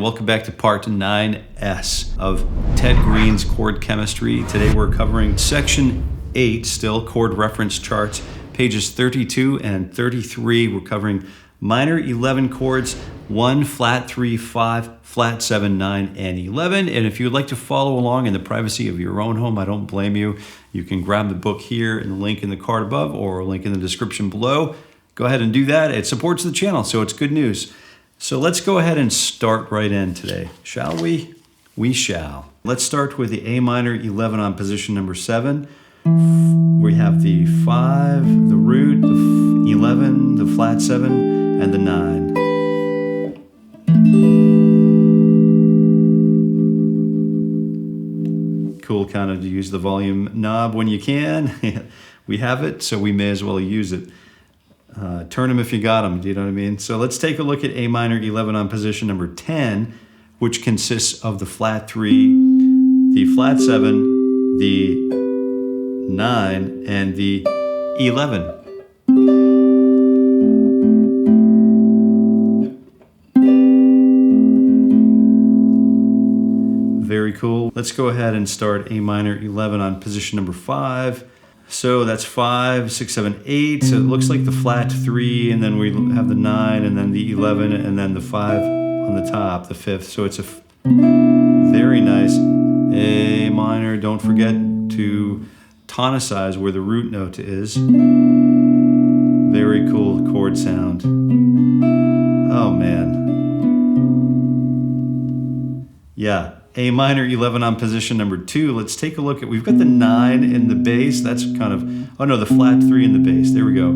welcome back to part 9S of Ted Greene's chord chemistry. Today we're covering section 8, still chord reference charts, pages 32 and 33. We're covering minor 11 chords, 1, flat 3, 5, flat 7, 9, and 11. And if you'd like to follow along in the privacy of your own home, I don't blame you. You can grab the book here and the link in the card above or a link in the description below. Go ahead and do that. It supports the channel, so it's good news. So let's go ahead and start right in today, shall we? We shall. Let's start with the A minor 11 on position number 7. We have the 5, the root, the 11, the flat 7, and the 9. Cool kind of to use the volume knob when you can. We have it, so we may as well use it. Turn them if you got them, do you know what I mean? So let's take a look at A minor 11 on position number 10, which consists of the flat 3, the flat 7, the 9, and the 11. Very cool. Let's go ahead and start A minor 11 on position number 5. So that's 5, 6, 7, 8. So it looks like the flat 3, and then we have the 9, and then the 11, and then the 5 on the top, the 5th. So it's a very nice A minor. Don't forget to tonicize where the root note is. Very cool chord sound. Oh man. Yeah. A minor 11 on position number 2. Let's take a look at, we've got the 9 in the bass. That's kind of, oh no, the flat 3 in the bass. There we go.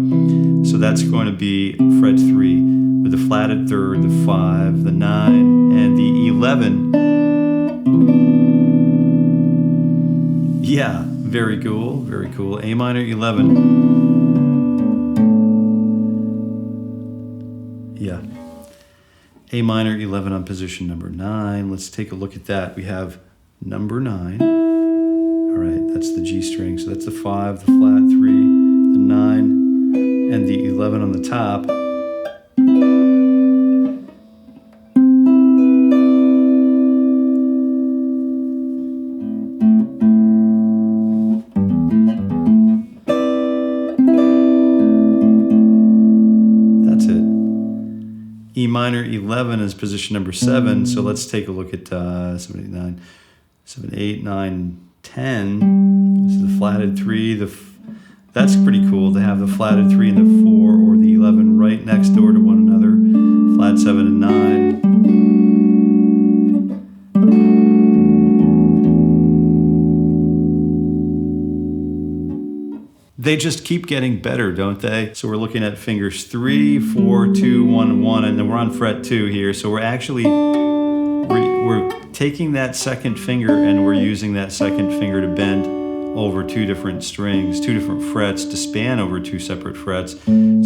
So that's going to be fret 3 with the flatted 3rd, the 5, the 9, and the 11. Yeah, very cool, very cool. A minor 11. Yeah. A minor 11 on position number 9. Let's take a look at that. We have number 9. All right, that's the G string. So that's the 5, the flat 3, the 9, and the 11 on the top. E minor 11 is position number 7, so let's take a look at 7, 8, 9, 7, 8, 9, 10. This is the flatted 3. That's pretty cool to have the flatted 3 and the 4 or the 11 right next door to one another. Flat 7 and 9. They just keep getting better, don't they? So we're looking at fingers 3, 4, 2, 1, 1, and then we're on fret 2 here. So we're actually, we're taking that second finger and we're using that second finger to bend over 2 different strings, 2 different frets to span over 2 separate frets.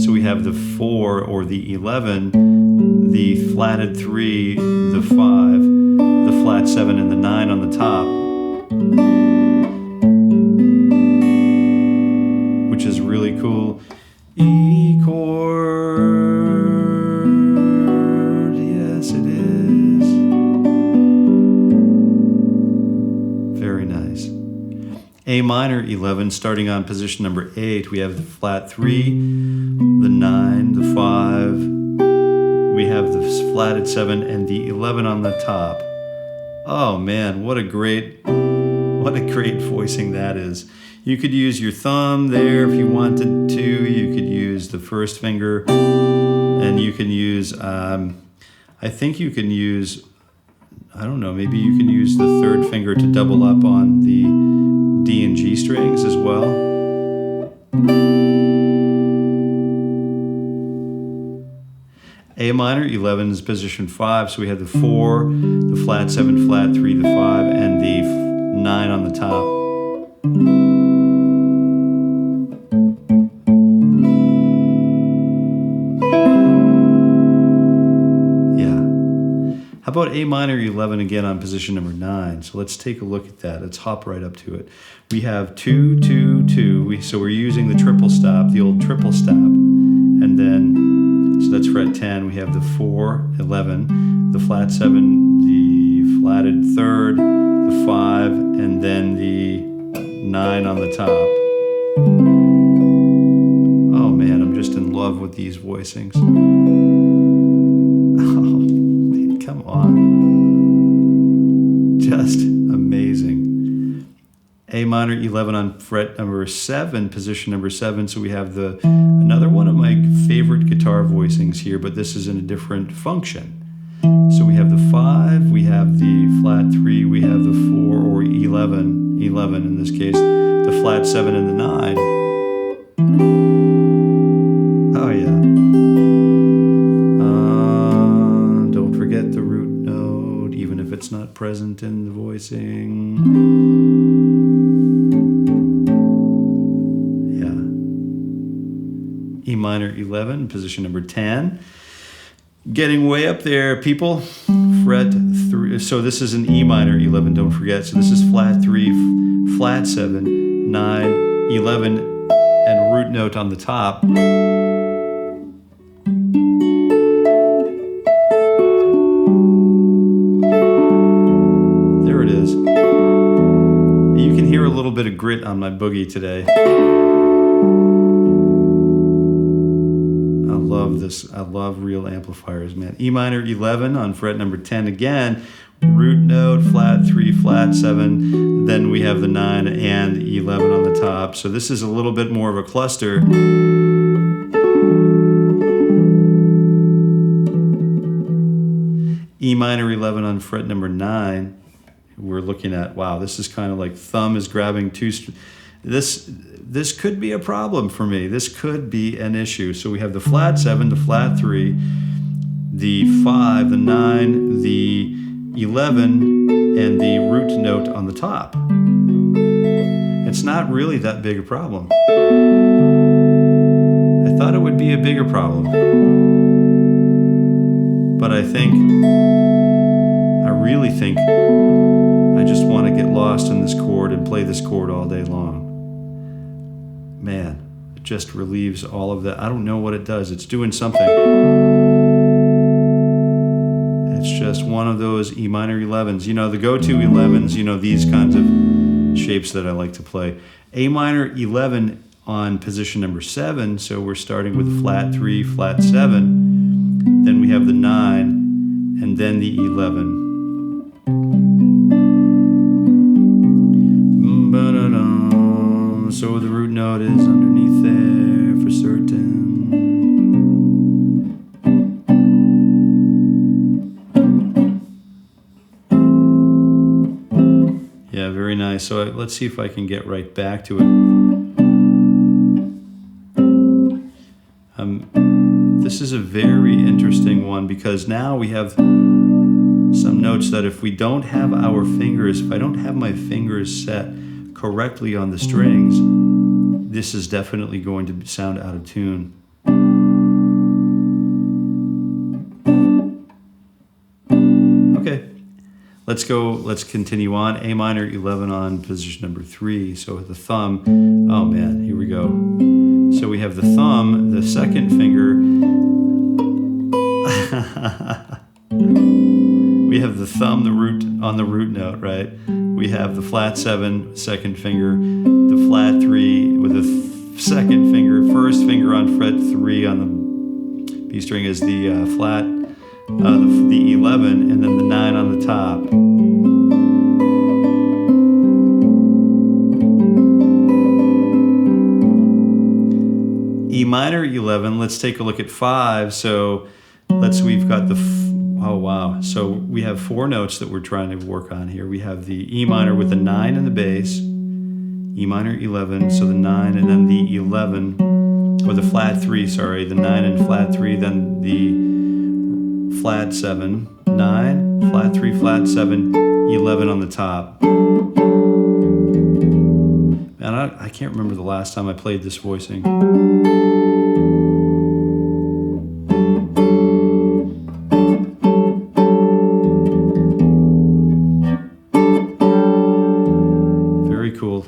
So we have the 4 or the 11, the flatted 3, the 5, the flat 7, and the 9 on the top. Which is really cool. E chord, yes it is. Very nice. A minor 11, starting on position number 8, we have the flat 3, the 9, the 5, we have the flatted 7, and the 11 on the top. Oh man, what a great voicing that is. You could use your thumb there if you wanted to. You could use the first finger, and you can use, I think you can use, I don't know, maybe you can use the 3rd finger to double up on the D and G strings as well. A minor 11 is position 5, so we have the 4, the flat 7, flat 3, the 5, and the 9 on the top. How about A minor 11 again on position number 9? So let's take a look at that. Let's hop right up to it. We have 2, 2, 2. So we're using the triple stop, the old triple stop. And then, so that's fret 10. We have the 4, 11, the flat 7, flatted third, the 5, and then the 9 on the top. Oh man, I'm just in love with these voicings. Oh, man, come on. Just amazing. A minor 11 on fret number 7, position number 7. So we have another one of my favorite guitar voicings here, but this is in a different function. So we have the 5, we have the flat 3, we have the 4 or 11 in this case, the flat 7 and the 9. Oh yeah. Don't forget the root note, even if it's not present in the voicing. E minor 11, position number 10. Getting way up there, people. Fret 3. So this is an E minor 11, don't forget. So this is flat 3, flat 7, 9, 11, and root note on the top. There it is. You can hear a little bit of grit on my boogie today. I love real amplifiers, man. E minor 11 on fret number 10 again. Root note, flat 3, flat 7. Then we have the 9 and the 11 on the top. So this is a little bit more of a cluster. E minor 11 on fret number 9. We're looking at, wow, this is kind of like thumb is grabbing two This could be a problem for me. This could be an issue. So we have the flat 7, the flat 3, the 5, the 9, the 11, and the root note on the top. It's not really that big a problem. I thought it would be a bigger problem. But I really think, I just want to get lost in this chord and play this chord all day long. Man, it just relieves all of that. I don't know what it does. It's doing something. It's just one of those E minor 11s. You know, the go-to 11s, you know, these kinds of shapes that I like to play. A minor 11 on position number 7. So we're starting with flat 3, flat 7. Then we have the 9, and then the 11. So the root note is underneath there for certain. Yeah, very nice. So let's see if I can get right back to it. This is a very interesting one because now we have some notes that if we don't have our fingers, if I don't have my fingers set correctly on the strings, this is definitely going to sound out of tune. Okay, let's continue on. A minor 11 on position number 3. So the thumb, oh man, here we go. So we have the thumb, the second finger. We have the thumb, the root on the root note, right? We have the flat 7, second finger, the flat 3 with the second finger, first finger on fret 3 on the B string is the flat, the 11, and then the 9 on the top. E minor 11, let's take a look at 5. So we've got the, oh wow. So we have 4 notes that we're trying to work on here. We have the E minor with the 9 in the bass, E minor 11, so the 9 and then the 11, or the flat 3, sorry, the 9 and flat 3, then the flat 7, 9, flat 3, flat 7, 11 on the top. Man, I can't remember the last time I played this voicing. Very cool.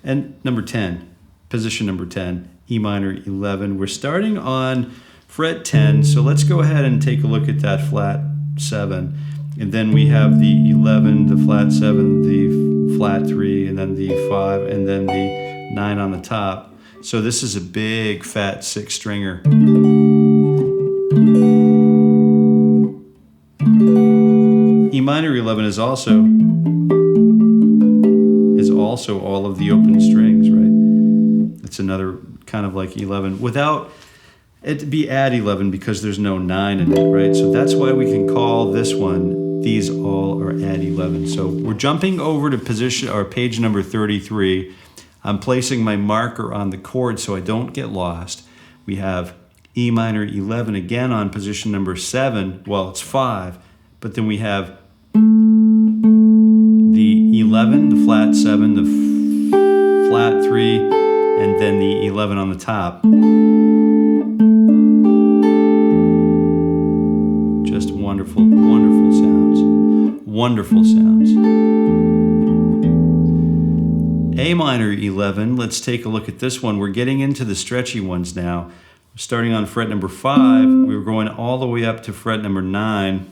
And number 10, position number 10, E minor 11. We're starting on fret 10, so let's go ahead and take a look at that flat 7. And then we have the 11, the flat 7, the flat 3, and then the 5, and then the 9 on the top. So this is a big fat 6 stringer. E minor 11 is also all of the open strings, right? It's another kind of like 11 without it to be add 11 because there's no 9 in it, right? So that's why we can call this one, these all are add 11. So we're jumping over to position or page number 33. I'm placing my marker on the chord so I don't get lost. We have E minor 11 again on position number 7. Well, it's 5, but then we have the 11, the flat 7, the flat 3, and then the 11 on the top. Just wonderful, wonderful sounds. Wonderful sounds. A minor 11, let's take a look at this one. We're getting into the stretchy ones now. Starting on fret number 5, we were going all the way up to fret number 9.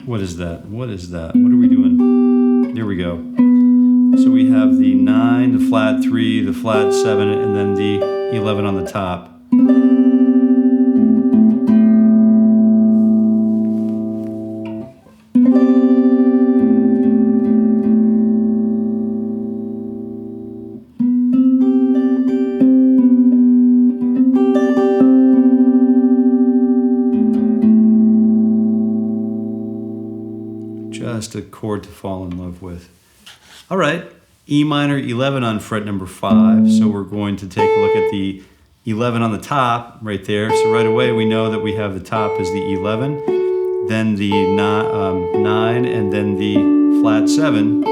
What is that? What is that? What are we doing? There we go. So we have the 9, the flat 3, the flat 7, and then the 11 on the top. Just a chord to fall in love with. All right, E minor 11 on fret number 5. So we're going to take a look at the 11 on the top right there. So right away we know that we have the top is the 11, then the 9, and then the flat 7.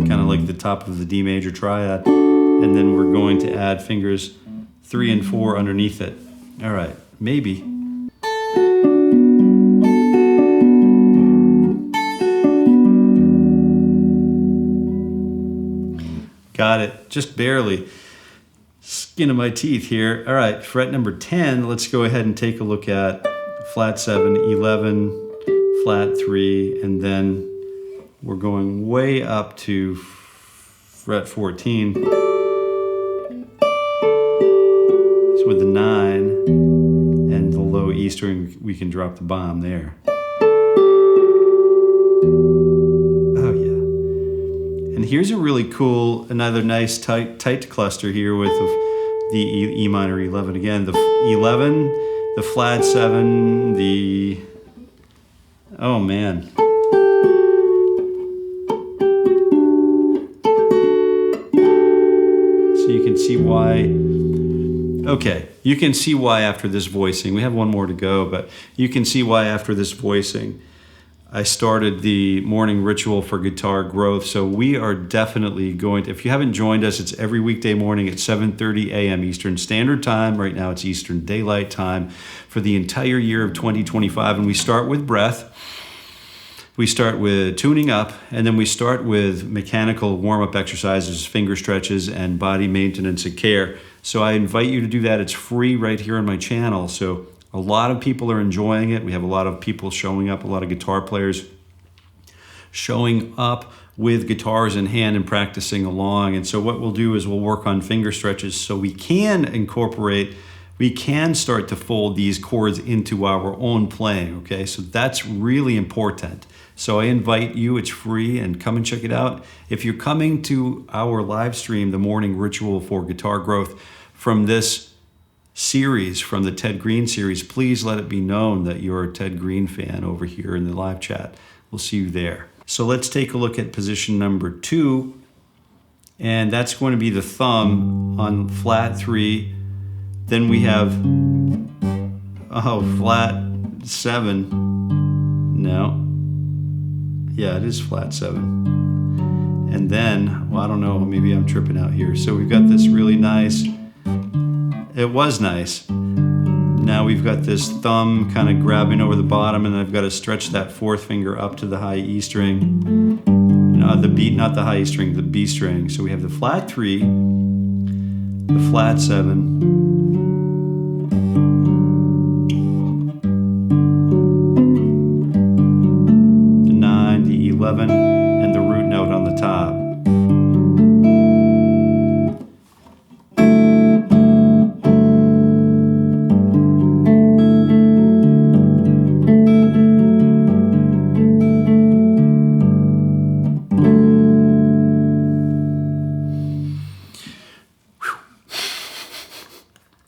Kind of like the top of the D major triad. And then we're going to add fingers 3 and 4 underneath it. All right, maybe. Got it, just barely. Skin of my teeth here. All right, fret number 10, let's go ahead and take a look at flat 7, 11, flat 3, and then we're going way up to fret 14. So with the 9 and the low E string, we can drop the bomb there. And here's a really cool, another nice tight cluster here with the E minor 11 again. The 11, the flat 7, the, oh man. So you can see why, okay, you can see why after this voicing, we have one more to go, but you can see why after this voicing, I started the morning ritual for guitar growth. So we are definitely going to, if you haven't joined us, it's every weekday morning at 7:30 a.m. Eastern Standard Time. Right now it's Eastern Daylight Time for the entire year of 2025. And we start with breath. We start with tuning up, and then we start with mechanical warm-up exercises, finger stretches, and body maintenance and care. So I invite you to do that. It's free right here on my channel. So a lot of people are enjoying it. We have a lot of people showing up, a lot of guitar players showing up with guitars in hand and practicing along. And so what we'll do is we'll work on finger stretches so we can incorporate, we can start to fold these chords into our own playing, okay? So that's really important. So I invite you, it's free, and come and check it out. If you're coming to our live stream, the morning ritual for guitar growth, from this series, from the Ted Greene series, please let it be known that you're a Ted Greene fan over here in the live chat. We'll see you there. So let's take a look at position number 2, and that's going to be the thumb on flat 3. Then we have, flat 7. No. Yeah, it is flat 7. And then, well, I don't know, maybe I'm tripping out here. So we've got this really nice, it was nice. Now we've got this thumb kind of grabbing over the bottom, and then I've got to stretch that 4th finger up to the high E string. the B, not the high string, the B string. So we have the flat 3, the flat 7, the 9, the 11, and the root note on the top.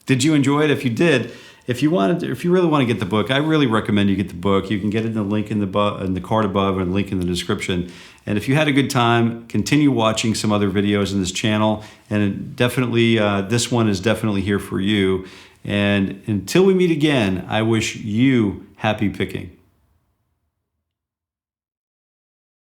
Did you enjoy it? If you did, if you really want to get the book, I really recommend you get the book. You can get it in the link in the card above and link in the description. And if you had a good time, continue watching some other videos in this channel. And definitely, this one is definitely here for you. And until we meet again, I wish you happy picking.